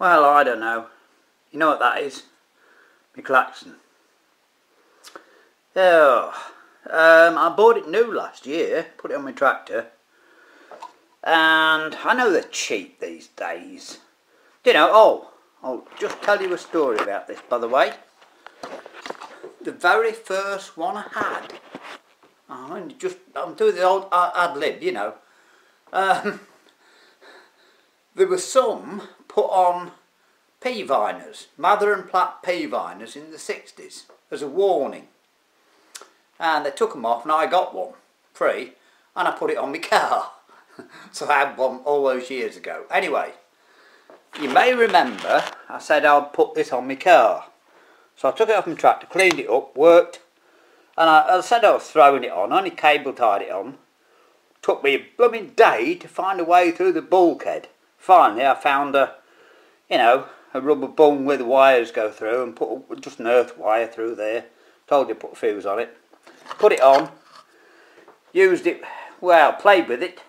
Well, I don't know. You know what that is? My Klaxon. Oh, I bought it new last year, put it on my tractor. And I know they're cheap these days. You know, I'll just tell you a story about this, by the way. The very first one I had, I'm doing the old ad-lib, you know. There were some put on P-viners, Mather and Platt P-viners in the 60s as a warning. And they took them off and I got one free and I put it on my car. So I had one all those years ago. Anyway, you may remember I said I'd put this on my car. So I took it off my tractor, cleaned it up, worked, and I said I was throwing it on, only cable tied it on. Took me a blooming day to find a way through the bulkhead. Finally I found a rubber bung with the wires go through and put just an earth wire through there. Told you to put a fuse on it. Put it on, used it, well, played with it.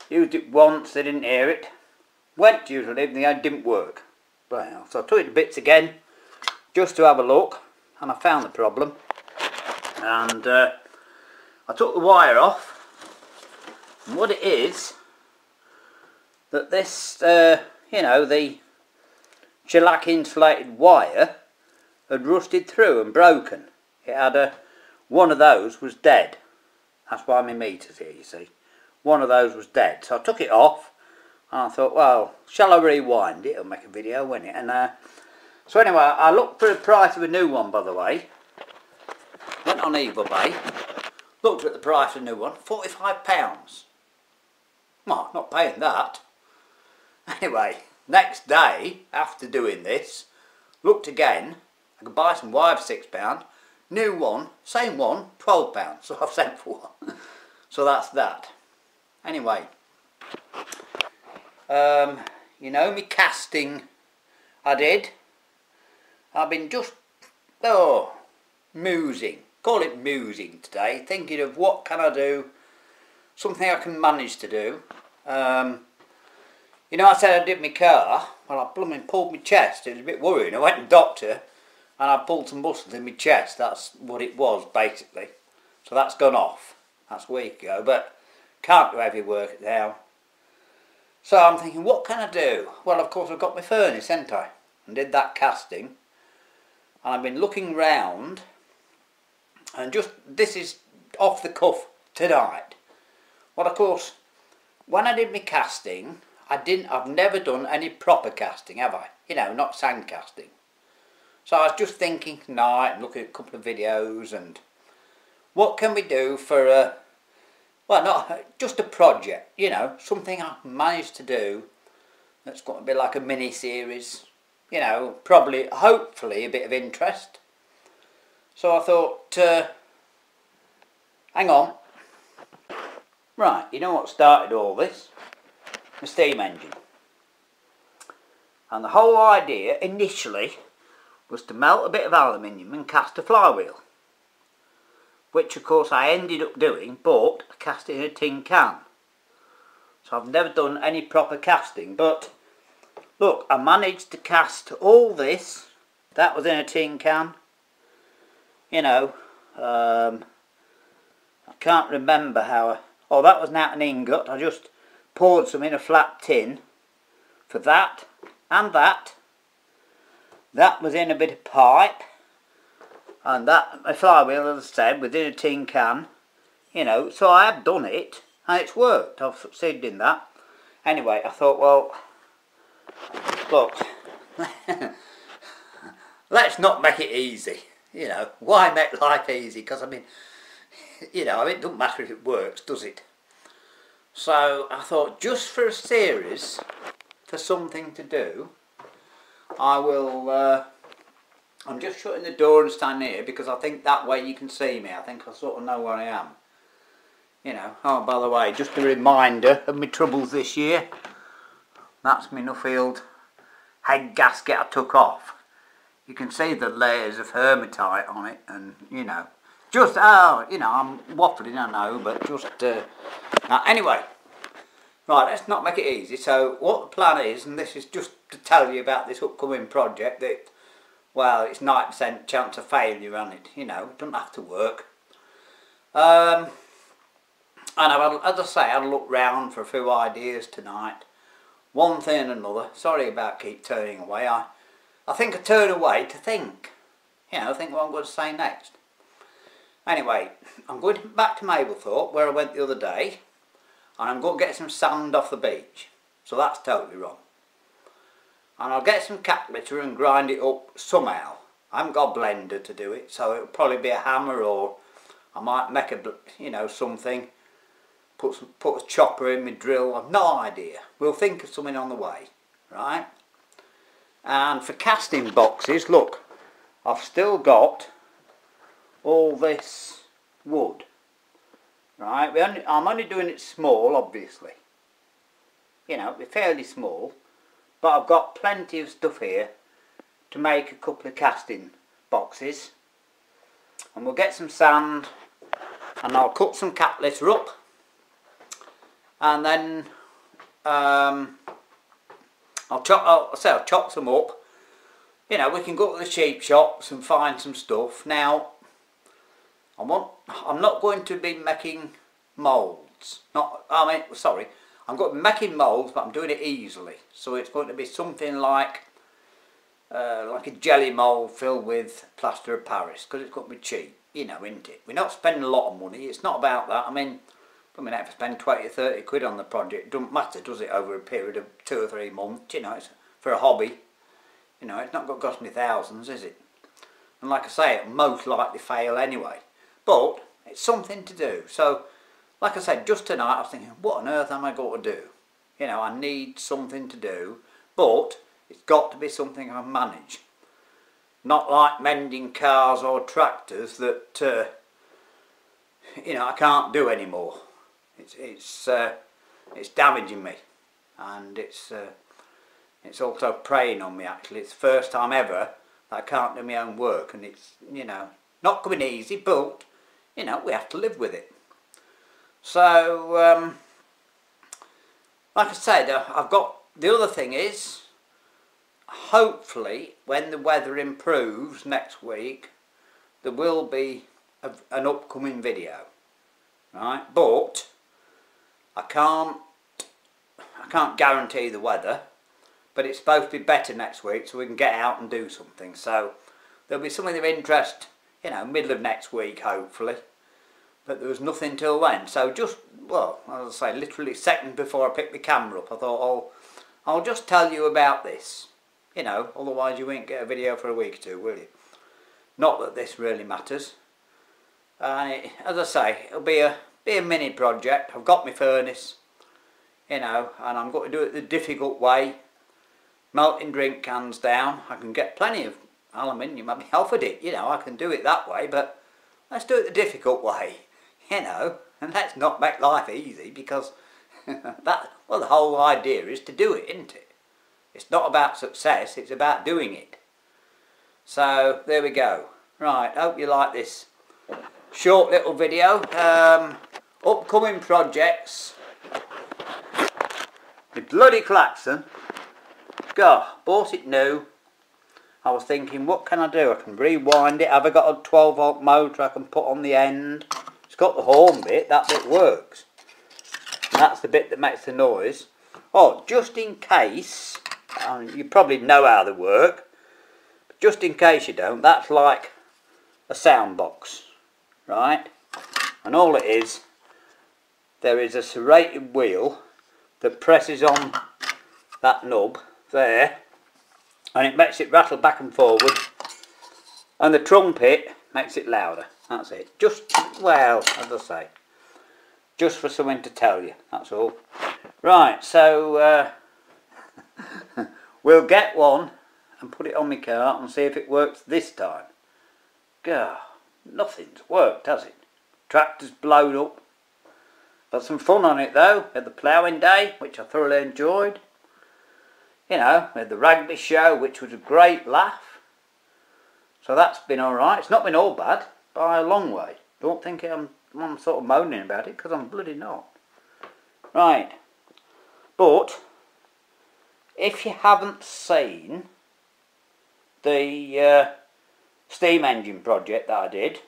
Used it once, they didn't hear it. Went to use it, and it didn't work. Well, so I took it to bits again, just to have a look, and I found the problem. And I took the wire off. And what it is, that this, the shellac insulated wire had rusted through and broken. It had one of those was dead. That's why my meter's here, you see. One of those was dead. So I took it off and I thought, well, shall I rewind it? It'll make a video, won't it? And so anyway, I looked for the price of a new one, by the way. Went on eBay, looked at the price of a new one, £45. Well, not paying that. Anyway, next day, after doing this, looked again. I could buy some wire for £6. New one, same one, £12. So I've sent for one. So that's that. Anyway, you know, me casting I did. I've been just, musing. Call it musing today. Thinking of what can I do. Something I can manage to do. You know, I said I did my car. Well, I blooming pulled my chest. It was a bit worrying. I went to the doctor and I pulled some muscles in my chest. That's what it was, basically. So that's gone off. That's a week ago. But can't do heavy work now. So I'm thinking, what can I do? Well, of course, I've got my furnace, haven't I? And did that casting. And I've been looking round. And just, this is off the cuff tonight. Well, of course, when I did my casting, I've never done any proper casting, have I? You know, not sand casting. So I was just thinking tonight and looking at a couple of videos and what can we do for well, not just a project, you know, something I've managed to do that's going to be like a mini-series, you know, probably, hopefully a bit of interest. So I thought, hang on. Right, you know what started all this? The steam engine. And the whole idea initially was to melt a bit of aluminium and cast a flywheel. Which of course I ended up doing, but I cast it in a tin can. So I've never done any proper casting, but look, I managed to cast all this. That was in a tin can. You know, I can't remember how that was not an ingot. I just poured some in a flat tin for that and that. That was in a bit of pipe. And that, my flywheel, as I said, within a tin can. You know, so I have done it and it's worked. I've succeeded in that. Anyway, I thought, well, look, let's not make it easy. You know, why make life easy? Because I mean, you know, it doesn't matter if it works, does it? So I thought, just for a series, for something to do, I will, I'm just shutting the door and standing here because I think that way you can see me. I think I sort of know where I am. You know, oh, by the way, just a reminder of my troubles this year. That's my Nuffield head gasket I took off. You can see the layers of hematite on it and, you know, just, you know, I'm waffling, I know, but just, anyway, Right, let's not make it easy. So what the plan is, and this is just to tell you about this upcoming project that, well, it's 90% chance of failure on it, you know, it doesn't have to work. And I've, as I say, I had a look round for a few ideas tonight. One thing and another. Sorry about keep turning away. I think I turn away to think. You know, think what I'm going to say next. Anyway, I'm going back to Mablethorpe where I went the other day. And I'm going to get some sand off the beach. So that's totally wrong. And I'll get some cat litter and grind it up somehow. I haven't got a blender to do it, so it'll probably be a hammer, or I might make a, you know, something. Put a chopper in my drill. I've no idea. We'll think of something on the way, right? And for casting boxes, look, I've still got all this wood. Right, I'm only doing it small, obviously. You know, it'll be fairly small. But I've got plenty of stuff here to make a couple of casting boxes. And we'll get some sand and I'll cut some cat litter up. And then I'll chop some up. You know, we can go to the sheep shops and find some stuff. Now, I'm not going to be making moulds. I'm going to be making moulds, but I'm doing it easily. So it's going to be something like a jelly mould filled with plaster of Paris, because it's going to be cheap, you know, isn't it? We're not spending a lot of money. It's not about that. I mean, we have to spend 20 or 30 quid on the project. It doesn't matter, does it, over a period of 2 or 3 months? You know, it's for a hobby. You know, it's not going to cost me thousands, is it? And like I say, it'll most likely fail anyway. But it's something to do. So, like I said, just tonight I was thinking, what on earth am I going to do? You know, I need something to do, but it's got to be something I manage. Not like mending cars or tractors that, you know, I can't do anymore. It's damaging me, and it's also preying on me. Actually, it's the first time ever that I can't do my own work, and it's, you know, not coming easy, but you know, we have to live with it. So, like I said, I've got, the other thing is, hopefully, when the weather improves next week, there will be an upcoming video, right? But I can't guarantee the weather, but it's supposed to be better next week, so we can get out and do something. So there'll be something of interest, you know, middle of next week, hopefully. But there was nothing till then. So just, well, as I say, literally seconds before I picked my camera up, I thought, oh, I'll just tell you about this. You know, otherwise you won't get a video for a week or two, will you? Not that this really matters. As I say, it'll be a mini project. I've got my furnace, you know, and I'm going to do it the difficult way. Melting drink cans down. I can get plenty of aluminium. I'll be offered it, you know, I can do it that way, but let's do it the difficult way, you know, and let's not make life easy, because well, the whole idea is to do it, isn't it? It's not about success, it's about doing it. So there we go. Right, hope you like this short little video. Upcoming projects. The bloody Klaxon. God, bought it new. I was thinking, what can I do? I can rewind it. Have I got a 12 volt motor I can put on the end? It's got the horn bit, that bit works. And that's the bit that makes the noise. Oh, just in case, you probably know how they work, but just in case you don't, that's like a sound box, right? And all it is, there is a serrated wheel that presses on that knob there, and it makes it rattle back and forward, and the trumpet makes it louder. That's it. Just, well, as I say, just for something to tell you, that's all. Right, so we'll get one and put it on my car and see if it works this time. God, nothing's worked, has it? Tractor's blown up. Had some fun on it though. We had the ploughing day, which I thoroughly enjoyed. You know, we had the rugby show, which was a great laugh. So that's been alright. It's not been all bad, by a long way. Don't think I'm sort of moaning about it, because I'm bloody not. Right. But if you haven't seen the steam engine project that I did,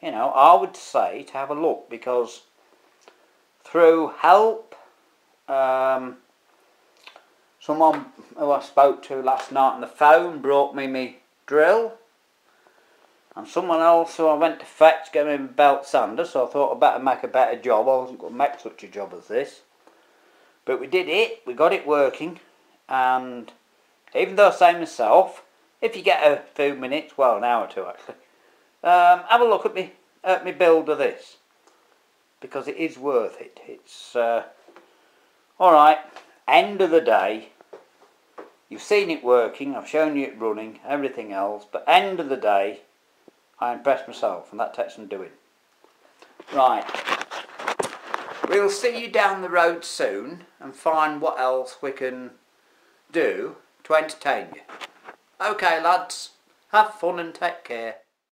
you know, I would say to have a look, because through help, someone who I spoke to last night on the phone brought me my drill, and someone else who I went to fetch gave me my belt sander, so I thought I'd better make a better job. I wasn't going to make such a job as this. But we did it, we got it working, and even though I say myself, if you get a few minutes, well, an hour or two actually, have a look at me build of this, because it is worth it. It's alright. End of the day, you've seen it working, I've shown you it running, everything else, but end of the day, I impressed myself, and that takes some doing. Right, we'll see you down the road soon and find what else we can do to entertain you. Okay lads, have fun and take care.